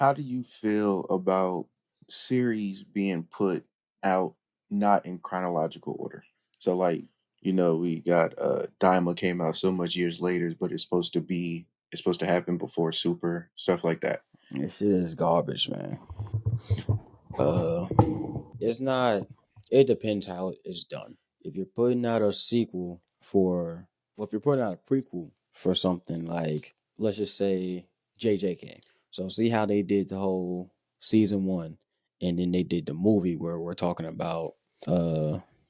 How do you feel about series being put out not in chronological order? So like, we got Daima came out so much years later, but it's supposed to happen before Super, stuff like that. This shit is garbage, man. Uh, it's not. It depends how it's done. If you're putting out a sequel for, well, if you're putting out a prequel for something like, let's just say JJK. So see how they did the whole season one, and then they did the movie where we're talking about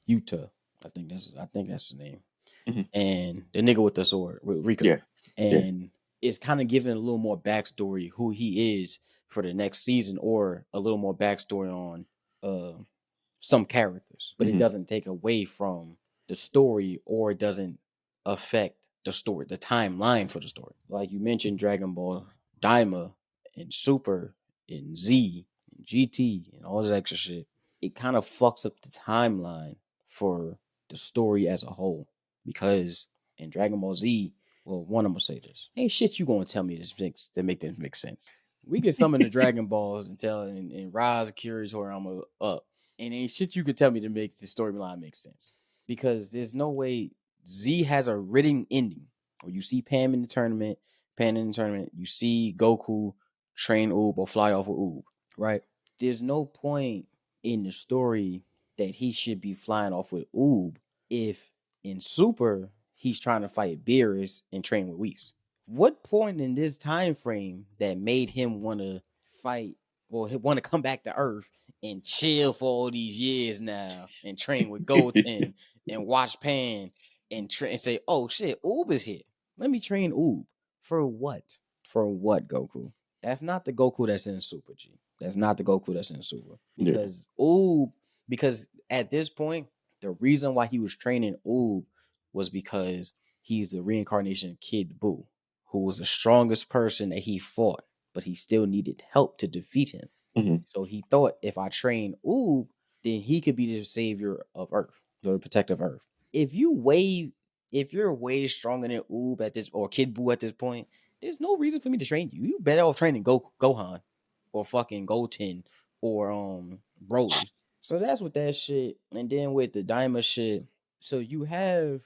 Utah. I think that's the name, Mhm. and the nigga with the sword, with Riku, Yeah. Yeah. and it's kind of giving a little more backstory who he is for the next season, or a little more backstory on uh some characters, but it Hmm. doesn't take away from the story, or it doesn't affect the story, the timeline for the story. Like you mentioned, Dragon Ball, Daima, and Super, and Z, and GT, and all this extra shit. It kind of fucks up the timeline for the story as a whole, because in Dragon Ball Z, well, one, I'm gonna say this: ain't shit you gonna tell me this make sense. We can summon the Dragon Balls and tell and rise Kiri's Horiyama up, and ain't shit you could tell me to make the storyline make sense. Because there's no way Z has a written ending. Or you see Pan in the tournament, you see Goku train Oob or fly off of Oob, right? There's no point in the story that he should be flying off with Oob if in Super he's trying to fight Beerus and train with Whis. What point in this time frame that made him want to fight, or want to come back to Earth and chill for all these years now and train with Goten and watch Pan and say, "Oh shit, Oob is here. Let me train Oob." For what? For what, Goku? That's not the Goku that's in Super G. That's not the Goku that's in Super. Yeah. Because at this point, the reason why he was training Oob was because he's the reincarnation of Kid Buu, who was the strongest person that he fought, but he still needed help to defeat him. Hmm. So he thought, if I train Oob, then he could be the savior of Earth, or the protector of Earth. If you way, if you're way stronger than Oob at this, or Kid Buu at this point, there's no reason for me to train you. You better off training Gohan, or fucking Goten, or Broly. So that's what that shit. And then with the Daima shit, so you have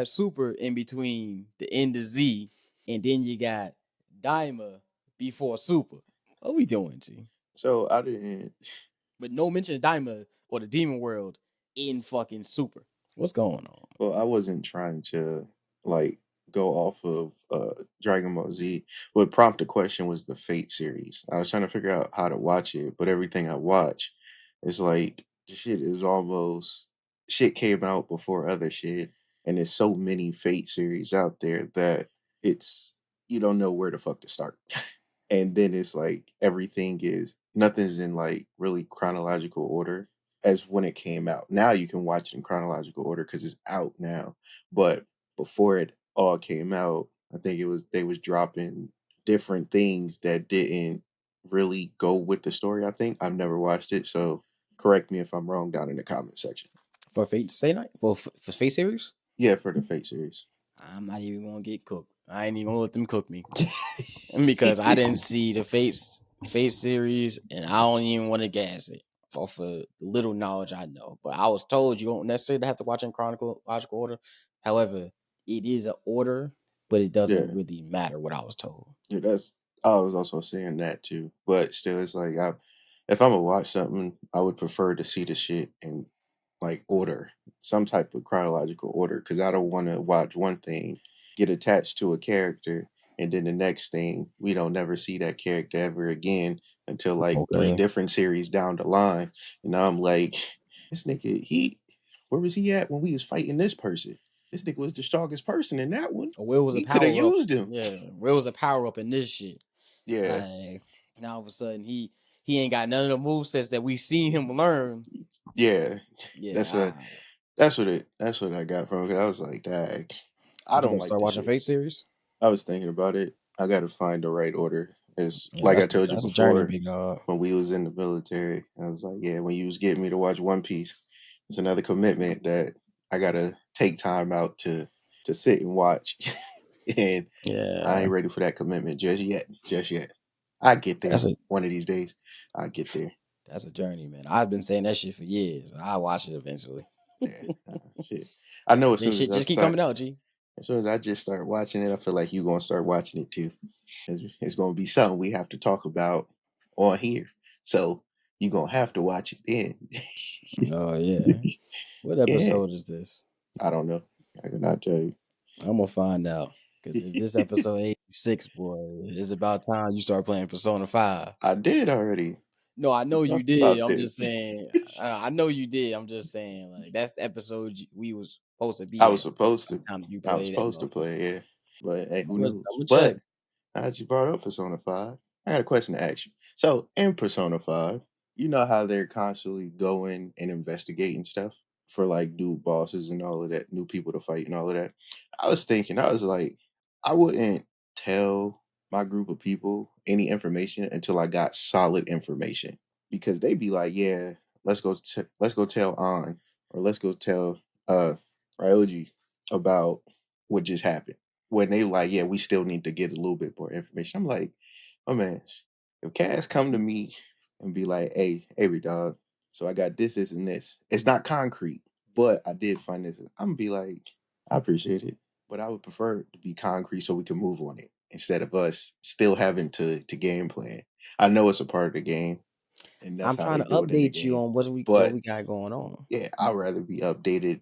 Super in between the end of Z, and then you got Daima before Super. What we doing, G? So I didn't. But no mention of Daima or the Demon World in fucking Super. What's going on? Well, I wasn't trying to like go off of Dragon Ball Z. What prompted the question was the Fate series. I was trying to figure out how to watch it, but everything I watch is like the shit is almost shit came out before other shit, and there's so many Fate series out there that it's you don't know where the fuck to start. And then it's like everything is nothing's in like really chronological order as when it came out. Now you can watch it in chronological order because it's out now. But before it all came out, I think it was they was dropping different things that didn't really go with the story. I think I've never watched it, so correct me if I'm wrong down in the comment section. For Fate Stay Night? For Fate series? Yeah, for the Fate series. I'm not even gonna get cooked. I ain't even gonna let them cook me. Because I didn't see the Fate series, and I don't even want to gas it for the little knowledge I know. But I was told you don't necessarily have to watch in chronological order. However, it is an order, but it doesn't Yeah. really matter what I was told. Yeah, that's I was also saying that too. But still it's like if I'm gonna watch something, I would prefer to see the shit in like order, some type of chronological order, because I don't want to watch one thing, get attached to a character, and then the next thing we don't never see that character ever again until like three Okay. different series down the line. And I'm like, this nigga, where was he at when we was fighting this person? This nigga was the strongest person in that one. Or where was the We could have power up? used him. Yeah, where was the power up in this shit? Yeah. Like, now all of a sudden he ain't got none of the move sets that we seen him learn. Yeah, Yeah, that's what that's what I got from it. I was like, dang, I so you don't gonna like start this watching shit. Fate series? I was thinking about it. I got to find the right order. It's Yeah, like I told you that's a journey, before big dog. when we was in the military. I was like, yeah, when you was getting me to watch One Piece, it's another commitment that I gotta take time out to sit and watch. And I Yeah, ain't ready for that commitment just yet. Just yet. I get That's there a one of these days. I get there. that's a journey, man. I've been saying that shit for years. I'll watch it eventually. Yeah, shit. I know as Then soon as shit I just keep start, coming out, G. as soon as I just start watching it, I feel like you gonna start watching it too. It's gonna be something we have to talk about on here. So you gonna have to watch it then. Oh yeah. What Yeah, episode is this? I don't know. I cannot tell you. I'm gonna find out. Cause if this episode 86, boy, it's about time you start playing Persona 5. I did already. No, I We know you talked did. about I'm this. just saying. I know you did. I'm just saying, like that's the episode we was supposed to I be was at supposed by to. the time you I was play that supposed to motherfucker. play, yeah. But hey, who I'm gonna, knows? I'm gonna check. But now that you brought up Persona 5, I got a question to ask you. So in Persona 5, you know how they're constantly going and investigating stuff for like new bosses and all of that, new people to fight and all of that. I was thinking, I was like, I wouldn't tell my group of people any information until I got solid information. Because they be like, yeah, let's go tell On or let's go tell uh Ryoji about what just happened. When they like, yeah, we still need to get a little bit more information. I'm like, oh man, if Cass come to me and be like, hey, dog, so I got this, and this. It's not concrete, but I did find this. I'm gonna be like, I appreciate it, but I would prefer it to be concrete so we can move on it instead of us still having to game plan. I know it's a part of the game, and that's I'm how trying they to do it in the update you game. on what we But got going on. yeah, I'd rather be updated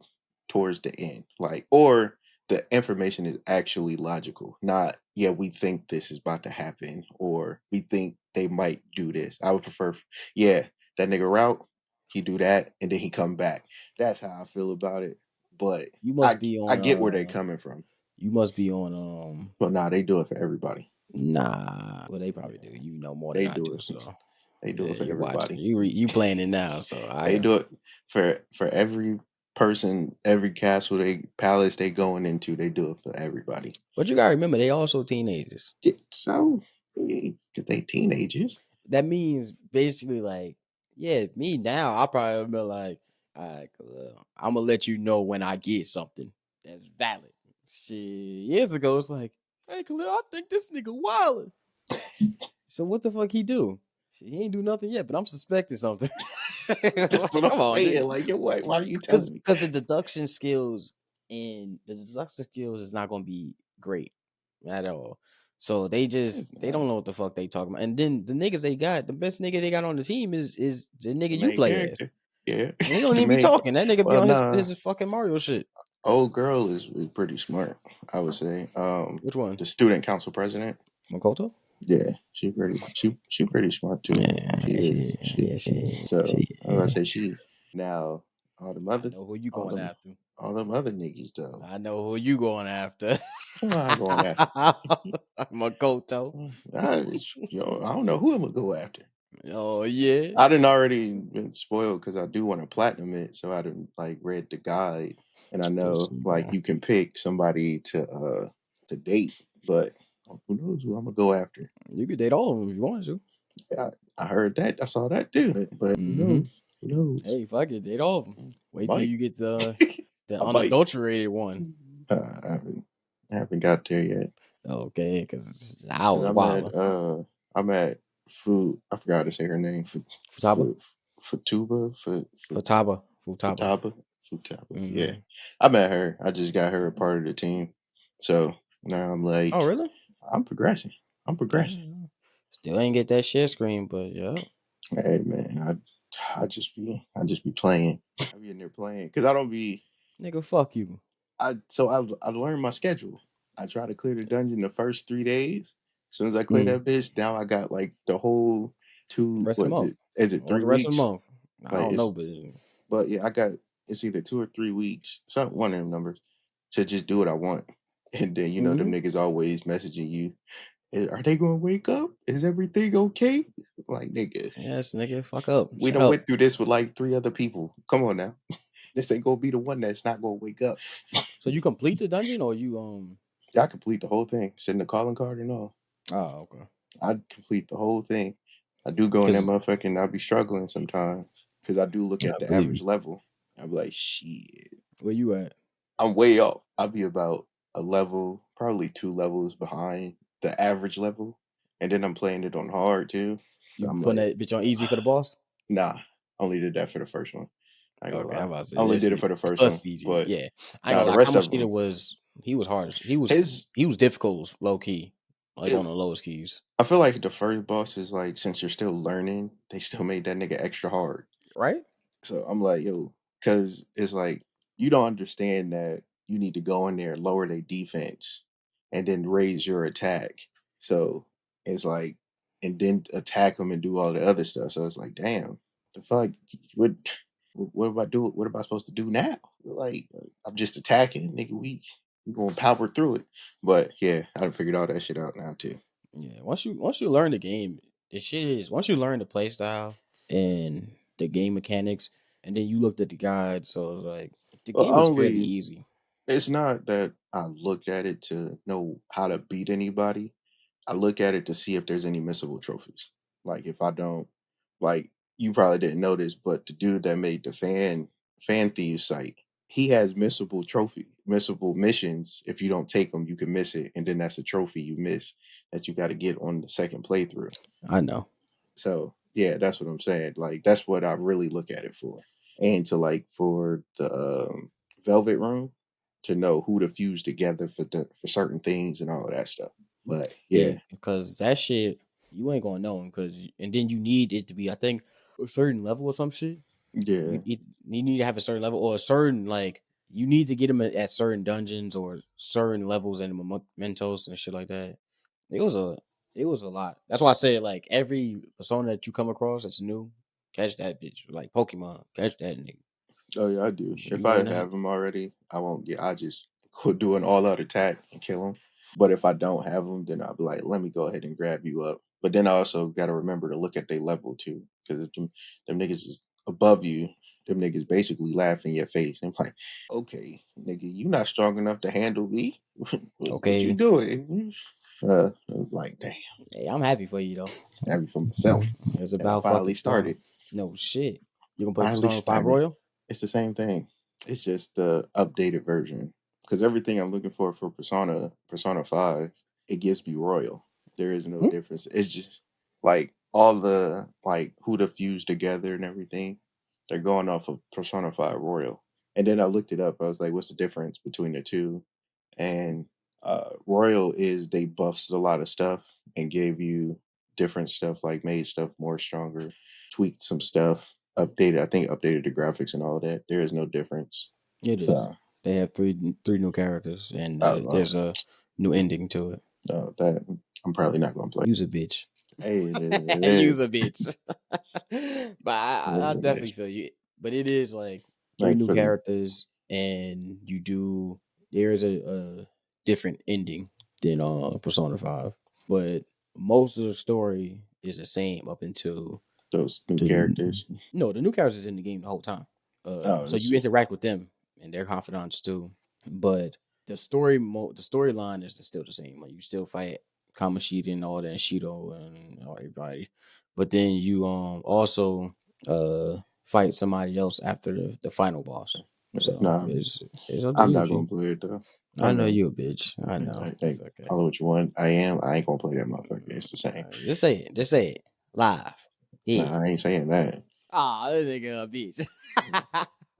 towards the end. Like, or the information is actually logical, not, yeah, we think this is about to happen, or we think they might do this. I would prefer, yeah, that nigga route, he do that, and then he come back. That's how I feel about it. But You must be I on. get where they coming from. You must be on. But nah, they do it for everybody. Nah. Well, they probably do. Yeah, You know more than they I do do, it. so They do yeah, it for you watching. everybody. You playing it now, so They I. do it for every person, every castle they palace they going into. They do it for everybody. But you gotta remember, they also teenagers. Yeah, so, because they teenagers. That means basically like, yeah, me now. I probably be like, all right, I'm gonna let you know when I get something that's valid. Shit, years ago, it's like, hey, Khalil, I think this nigga wildin'. So what the fuck he do? Shit, he ain't do nothing yet, but I'm suspecting something. That's what I'm Come on, saying. G. Like, yo, why are you Because telling me? the deduction skills and the deduction skills is not gonna be great at all. So It's they not don't know what the fuck they talking about. And then the niggas they got, the best nigga they got on the team is the the nigga you main play as. character. Yeah, And he don't the even be main. talking. That nigga be Well, on nah, his fucking Mario shit. old girl is pretty smart. I would say. Which one? The student council president. Makoto? Yeah, she pretty smart too. She Yeah, is. She so I was gonna say she. Now all the I other know who you all going them after. all them other niggas though. I know who you going after. Who am I going after? Makoto. I don't know who I'm gonna go after. Oh yeah. I didn't already been spoiled because I do want to platinum it, so I didn't like read the guide, and I This know like nigga. you can pick somebody to date, but who knows who I'm gonna go after? You could date all of them if you wanted to. I heard that, I saw that too, but who Mm-hmm. knows? Who knows? Hey, fuck it, date all of them. I Wait till might, you get the I might. unadulterated one. I haven't got there yet. Okay, because I 'Cause was wild. I'm at food. I forgot how to say her name. Futaba, Fatuba Futaba. Futaba Futaba. Yeah, Mm-hmm. I met her. I just got her a part of the team. So now I'm Oh, like, really? I'm progressing. I'm progressing. Damn. Still ain't get that share screen, but yeah, Hey man, I just be playing. I be in there playing because I don't be. nigga, fuck you. I learned my schedule. I try to clear the dungeon the first 3 days. As soon as I clear Mm. that bitch, now I got like the whole two. Rest of the What month. is it? Or Three the rest of the weeks? month. I Like don't know, it's. but But yeah, I got it's either 2 or 3 weeks, some one of them numbers, to just do what I want. And then them mm-hmm. niggas always messaging you. Are they gonna wake up? Is everything okay? Like nigga, Yes, nigga, fuck up. we Shut done up. went through this with like 3 other people. Come on now. This ain't gonna be the one that's not gonna wake up. So you complete the dungeon or you I complete the whole thing. Send the calling card and all. Oh, okay. I complete the whole thing. I do go in that Because motherfucking. I be struggling sometimes because I do look I at the believe you. average level. I be like, shit, Where you at? I'm way off. I'll be about a level, probably 2 levels behind the average level, and then I'm playing it on hard too. So You I'm putting like, that bitch on easy for the boss? nah, only did that for the first one. I ain't gonna Okay, I'm lie. about to I say only this did it for the first plus one, CG. but Yeah, I ain't nah, gonna the lie. rest of Kamoshida them, was he was hard. his He was difficult, low key, like it, on the lowest keys, I feel like the first boss is like since you're still learning, they still made that nigga extra hard. right? So I'm like, yo, because it's like you don't understand that you need to go in there, lower their defense, and then raise your attack. So it's like, and then attack them and do all the other stuff. So it's like, damn, the fuck, what, what am I do? What am I supposed to do now? Like, I'm just attacking, nigga. We gonna power through it. But yeah, I done figured all that shit out now too. Yeah. Once you learn the game, the shit is once you learn the play style and the game mechanics, and then you looked at the guide, so it's like the Well, game is fairly only easy. it's not that I look at it to know how to beat anybody. I look at it to see if there's any missable trophies. Like if I don't, like you probably didn't notice, but the dude that made the fan thieves site, he has missable missions. If you don't take them, you can miss it, and then that's a trophy you miss that you got to get on the second playthrough. I know. So yeah, that's what I'm saying. Like that's what I really look at it for, and to like for the Velvet Room to know who to fuse together for certain things and all of that stuff. But Yeah, yeah, because that shit you ain't gonna know because and then you need it to be I think a certain level or some shit. yeah. You need to have a certain level or a certain like you need to get them at certain dungeons or certain levels and mementos and shit like that. It was a it was a lot. That's why I said like every persona that you come across that's new, catch that bitch. Like Pokemon, catch that nigga. Oh yeah, I do. If You I wanna have them already, I won't get. I just could do an all out attack and kill them. But if I don't have them, then I'll be like, let me go ahead and grab you up. But then I also got to remember to look at their level too, because if them niggas is above you, them niggas basically laugh in your face. And I'm like, okay, nigga, you not strong enough to handle me. What you okay. doing? I'm like, damn, Hey, I'm happy for you though. happy for myself It's that I about finally fucking started. no shit. You gonna play Finally Persona 5 started. Royal? It's the same thing. It's just the updated version. Because everything I'm looking for Persona 5, it gives me Royal. There is no Hmm? difference. It's just like all the like who to fuse together and everything. They're going off of Persona 5 Royal. And then I looked it up. I was like, what's the difference between the two? And Royal is they buffs a lot of stuff and gave you different stuff, like made stuff more stronger, tweaked some stuff, updated. I think updated the graphics and all of that. There is no difference. It is. So, They have three new characters and oh, there's a new ending to it. that I'm probably not gonna play. Use a bitch. Hey, it is. It Use is. a bitch. But It is I what it definitely is. feel you. But it is like three Like new for the characters, and there's a different ending than Persona 5. But most of the story is the same up until those new the characters. no, the new characters in the game the whole time. Oh, So you it's interact with them and their confidants too. But the storyline is still the same. Like you still fight Kamoshida and all that, and Shido and all everybody. But then you also fight somebody else after the final boss. So nah. it's up to I'm you, not gonna G. play it though. I I'm know not. you a bitch. I know. Hey, It's okay. call it what you want. I am. I ain't gonna play that motherfucker. It's the same. Just say it. Just say it. Live. Yeah. Nah, I ain't saying that. Ah, that nigga a bitch.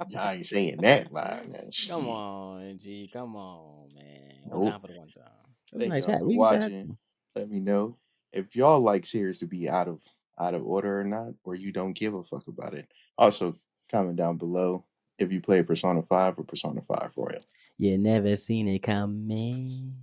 Yeah, I ain't saying that live now. Come Shit. on, G. Come on, man. One time Nope. for the one time. That's a Thank nice y'all hat. for Where you get that hat watching. from? Let me know if y'all like series to be out of order or not, or you don't give a fuck about it. Also, comment down below if you play Persona 5 or Persona 5 Royal. You never seen it coming.